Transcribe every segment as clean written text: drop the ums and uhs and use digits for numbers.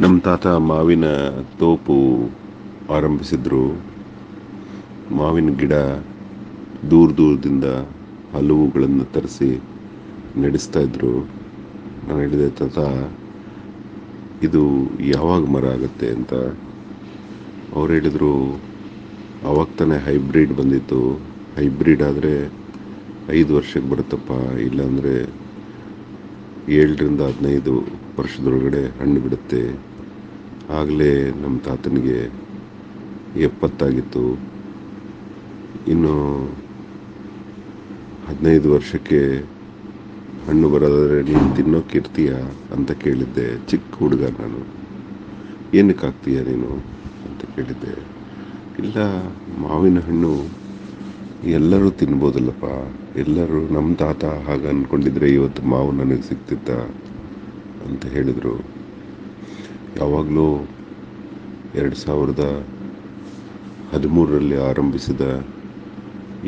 ನಮ್ಮ ತಾತ ಮಾವಿನ ತೋಪು ಆರಂಭಿಸಿದ್ರು. ಮಾವಿನ ಗಿಡ ದೂರ ದೂರದಿಂದ ಹಲವುಗಳನ್ನು ತರಿಸಿ ನಡೆಸ್ತಾ ಇದ್ರು. ನಾನು ಹೇಳಿದೆ, ತಾತ ಇದು ಯಾವಾಗ ಮರ ಆಗುತ್ತೆ ಅಂತ. ಅವ್ರು ಹೇಳಿದರು, ಅವಾಗ ತಾನೇ ಹೈಬ್ರಿಡ್ ಬಂದಿತ್ತು. ಹೈಬ್ರಿಡ್ ಆದರೆ 5 ವರ್ಷಕ್ಕೆ ಬರುತ್ತಪ್ಪ, ಇಲ್ಲಾಂದರೆ 7ರಿಂದ 15 ವರ್ಷದೊಳಗಡೆ ಹಣ್ಣು ಬಿಡುತ್ತೆ. ಆಗಲೇ ನಮ್ಮ ತಾತನಿಗೆ 70 ಇನ್ನು 15 ವರ್ಷಕ್ಕೆ ಹಣ್ಣು ಬರೋದಾದರೆ ನೀನು ತಿನ್ನೋಕ್ಕಿರ್ತೀಯ ಅಂತ ಕೇಳಿದ್ದೆ. ಚಿಕ್ಕ ಹುಡುಗ ನಾನು. ಏನಕ್ಕಾಗ್ತೀಯ ನೀನು ಅಂತ ಕೇಳಿದ್ದೆ. ಇಲ್ಲ, ಮಾವಿನ ಹಣ್ಣು ಎಲ್ಲರೂ ತಿನ್ಬೋದಲ್ಲಪ್ಪ. ಎಲ್ಲರೂ ನಮ್ಮ ತಾತ ಹಾಗೆ ಅಂದ್ಕೊಂಡಿದ್ರೆ ಇವತ್ತು ಮಾವು ನನಗೆ ಸಿಗ್ತಿತ್ತ ಅಂತ ಹೇಳಿದರು. ಯಾವಾಗಲೂ 2013ರಲ್ಲಿ ಆರಂಭಿಸಿದ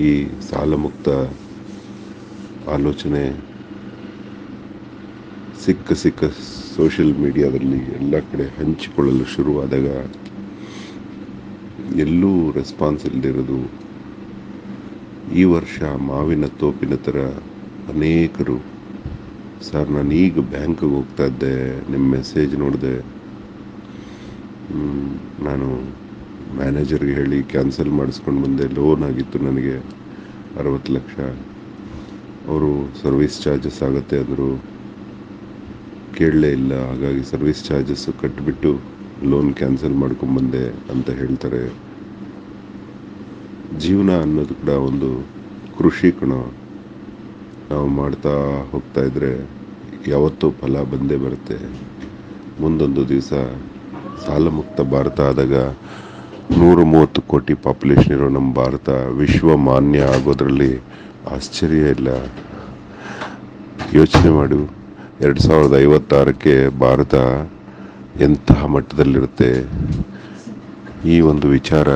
ಈ ಸಾಲಮುಕ್ತ ಆಲೋಚನೆ ಸಿಕ್ಕ ಸೋಷಿಯಲ್ ಮೀಡಿಯಾದಲ್ಲಿ ಎಲ್ಲ ಕಡೆ ಹಂಚಿಕೊಳ್ಳಲು ಶುರುವಾದಾಗ ಎಲ್ಲೂ ರೆಸ್ಪಾನ್ಸ್ ಇಲ್ಲದಿರೋದು. ಈ ವರ್ಷ ಮಾವಿನ ತೋಪಿನ ಥರ ಅನೇಕರು, ಸರ್ ನಾನು ಈಗ ಬ್ಯಾಂಕಿಗೆ ಹೋಗ್ತಾ ಇದ್ದೆ, ನಿಮ್ಮ ಮೆಸೇಜ್ ನೋಡಿದೆ, ನಾನು ಮ್ಯಾನೇಜರ್ಗೆ ಹೇಳಿ ಕ್ಯಾನ್ಸಲ್ ಮಾಡಿಸ್ಕೊಂಡು ಬಂದೆ. ಲೋನ್ ಆಗಿತ್ತು ನನಗೆ 60 ಲಕ್ಷ. ಅವರು ಸರ್ವಿಸ್ ಚಾರ್ಜಸ್ ಆಗುತ್ತೆ ಅಂದರು. ಕೇಳಲೇ ಇಲ್ಲ. ಹಾಗಾಗಿ ಸರ್ವಿಸ್ ಚಾರ್ಜಸ್ಸು ಕಟ್ಟಿಬಿಟ್ಟು ಲೋನ್ ಕ್ಯಾನ್ಸಲ್ ಮಾಡ್ಕೊಂಬಂದೆ ಅಂತ ಹೇಳ್ತಾರೆ. ಜೀವನ ಅನ್ನೋದು ಕೂಡ ಒಂದು ಕೃಷಿ ಕಣ. ನಾವು ಮಾಡ್ತಾ ಹೋಗ್ತಾ ಇದ್ರೆ ಯಾವತ್ತೂ ಫಲ ಬಂದೇ ಬರುತ್ತೆ. ಮುಂದೊಂದು ದಿವಸ ಸಾಲಮುಕ್ತ ಭಾರತ ಆದಾಗ 130 ಕೋಟಿ ಪಾಪ್ಯುಲೇಷನ್ ಇರೋ ನಮ್ಮ ಭಾರತ ವಿಶ್ವ ಮಾನ್ಯ ಆಗೋದ್ರಲ್ಲಿ ಆಶ್ಚರ್ಯ ಇಲ್ಲ. ಯೋಚನೆ ಮಾಡು, 2056ಕ್ಕೆ ಭಾರತ ಎಂತಹ ಮಟ್ಟದಲ್ಲಿರುತ್ತೆ. ಈ ಒಂದು ವಿಚಾರ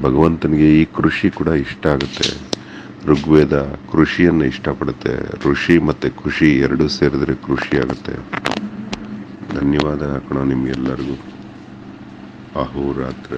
ಭಗವಂತನಿಗೆ ಈ ಕೃಷಿ ಕೂಡ ಇಷ್ಟ ಆಗುತ್ತೆ. ಋಗ್ವೇದ ಕೃಷಿಯನ್ನು ಇಷ್ಟಪಡುತ್ತೆ. ಋಷಿ ಮತ್ತು ಖುಷಿ ಎರಡೂ ಸೇರಿದ್ರೆ ಕೃಷಿ ಆಗುತ್ತೆ. ಧನ್ಯವಾದ ಕಣೋ ನಿಮ್ಗೆಲ್ಲರಿಗೂ. ಅಹೋರಾತ್ರ.